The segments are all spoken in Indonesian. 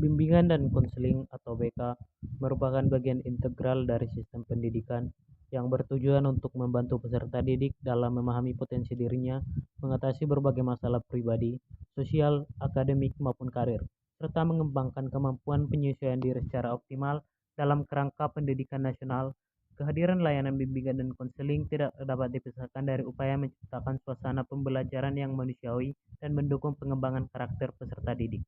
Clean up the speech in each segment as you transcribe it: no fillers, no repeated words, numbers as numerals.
Bimbingan dan konseling atau BK merupakan bagian integral dari sistem pendidikan yang bertujuan untuk membantu peserta didik dalam memahami potensi dirinya, mengatasi berbagai masalah pribadi, sosial, akademik, maupun karir, serta mengembangkan kemampuan penyesuaian diri secara optimal dalam kerangka pendidikan nasional. Kehadiran layanan bimbingan dan konseling tidak dapat dipisahkan dari upaya menciptakan suasana pembelajaran yang manusiawi dan mendukung pengembangan karakter peserta didik.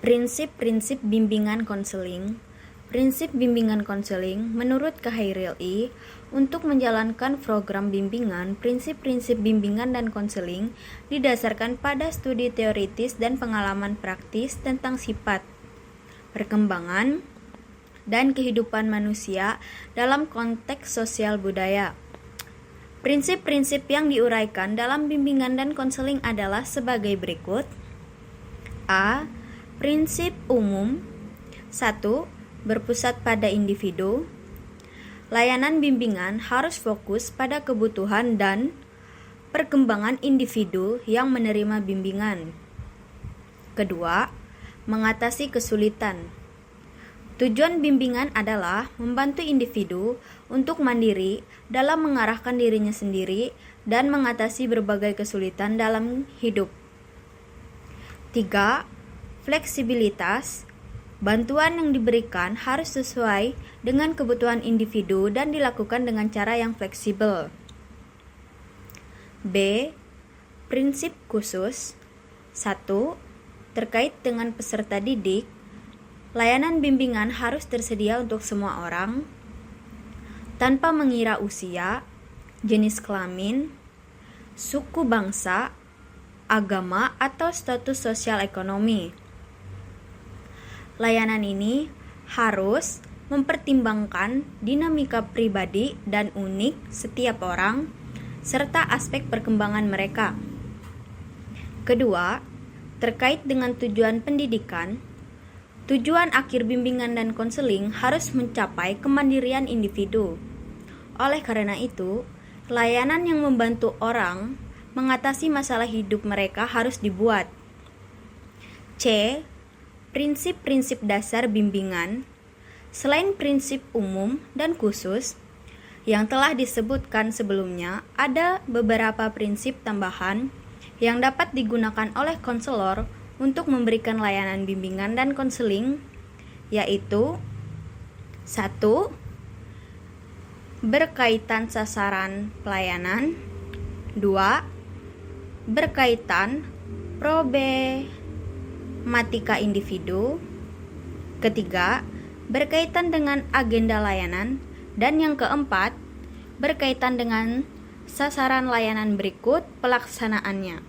Prinsip-prinsip bimbingan konseling. Prinsip bimbingan konseling menurut Khairil I, untuk menjalankan program bimbingan, prinsip-prinsip bimbingan dan konseling didasarkan pada studi teoritis dan pengalaman praktis tentang sifat, perkembangan, dan kehidupan manusia dalam konteks sosial budaya. Prinsip-prinsip yang diuraikan dalam bimbingan dan konseling adalah sebagai berikut. A. Prinsip umum. 1. Berpusat pada individu. Layanan bimbingan harus fokus pada kebutuhan dan perkembangan individu yang menerima bimbingan. Kedua, mengatasi kesulitan. Tujuan bimbingan adalah membantu individu untuk mandiri dalam mengarahkan dirinya sendiri dan mengatasi berbagai kesulitan dalam hidup. 3. Fleksibilitas. Bantuan yang diberikan harus sesuai dengan kebutuhan individu dan dilakukan dengan cara yang fleksibel. B. Prinsip khusus. 1. Terkait dengan peserta didik, layanan bimbingan harus tersedia untuk semua orang, tanpa mengira usia, jenis kelamin, suku bangsa, agama, atau status sosial ekonomi. Layanan ini harus mempertimbangkan dinamika pribadi dan unik setiap orang, serta aspek perkembangan mereka. Kedua, terkait dengan tujuan pendidikan, tujuan akhir bimbingan dan konseling harus mencapai kemandirian individu. Oleh karena itu, layanan yang membantu orang mengatasi masalah hidup mereka harus dibuat. C. Prinsip-prinsip dasar bimbingan. Selain prinsip umum dan khusus yang telah disebutkan sebelumnya, ada beberapa prinsip tambahan yang dapat digunakan oleh konselor untuk memberikan layanan bimbingan dan konseling, yaitu 1. Berkaitan sasaran pelayanan. 2. Berkaitan problematika individu. Ketiga, berkaitan dengan agenda layanan. Dan yang keempat, berkaitan dengan sasaran layanan berikut pelaksanaannya.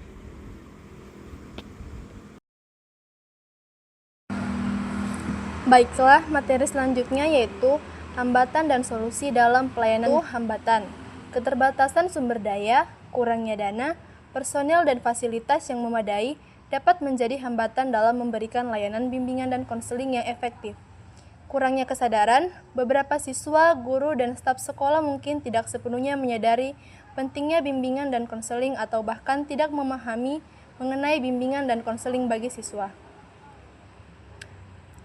Baiklah, materi selanjutnya yaitu hambatan dan solusi dalam pelayanan. Hambatan, keterbatasan sumber daya, kurangnya dana, personel dan fasilitas yang memadai dapat menjadi hambatan dalam memberikan layanan bimbingan dan konseling yang efektif. Kurangnya kesadaran, beberapa siswa, guru, dan staf sekolah mungkin tidak sepenuhnya menyadari pentingnya bimbingan dan konseling atau bahkan tidak memahami mengenai bimbingan dan konseling bagi siswa.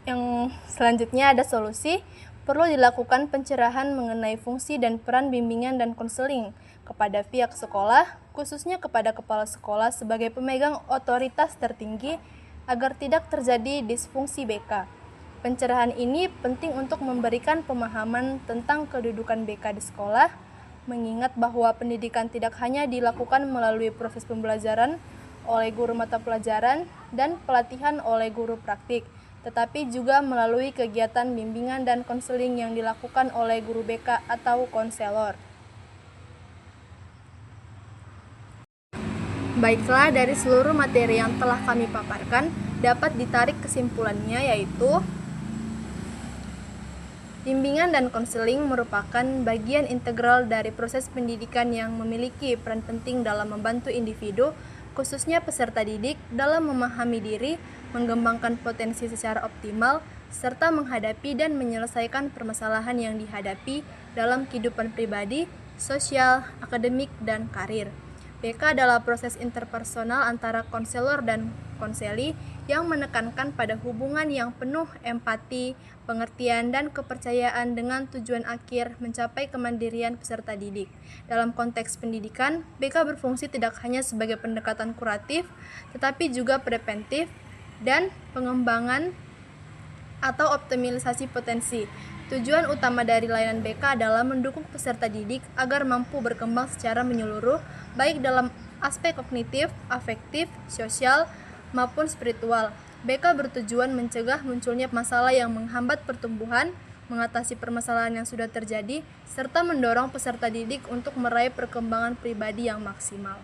Yang selanjutnya ada solusi. Perlu dilakukan pencerahan mengenai fungsi dan peran bimbingan dan konseling kepada pihak sekolah, khususnya kepada kepala sekolah sebagai pemegang otoritas tertinggi agar tidak terjadi disfungsi BK. Pencerahan ini penting untuk memberikan pemahaman tentang kedudukan BK di sekolah, mengingat bahwa pendidikan tidak hanya dilakukan melalui proses pembelajaran oleh guru mata pelajaran dan pelatihan oleh guru praktik, tetapi juga melalui kegiatan bimbingan dan konseling yang dilakukan oleh guru BK atau konselor. Baiklah, dari seluruh materi yang telah kami paparkan, dapat ditarik kesimpulannya yaitu bimbingan dan konseling merupakan bagian integral dari proses pendidikan yang memiliki peran penting dalam membantu individu, khususnya peserta didik, dalam memahami diri, mengembangkan potensi secara optimal, serta menghadapi dan menyelesaikan permasalahan yang dihadapi dalam kehidupan pribadi, sosial, akademik, dan karir. BK adalah proses interpersonal antara konselor dan konseli yang menekankan pada hubungan yang penuh empati, pengertian, dan kepercayaan dengan tujuan akhir mencapai kemandirian peserta didik. Dalam konteks pendidikan, BK berfungsi tidak hanya sebagai pendekatan kuratif, tetapi juga preventif dan pengembangan atau optimalisasi potensi. Tujuan utama dari layanan BK adalah mendukung peserta didik agar mampu berkembang secara menyeluruh, baik dalam aspek kognitif, afektif, sosial, maupun spiritual. BK bertujuan mencegah munculnya masalah yang menghambat pertumbuhan, mengatasi permasalahan yang sudah terjadi, serta mendorong peserta didik untuk meraih perkembangan pribadi yang maksimal.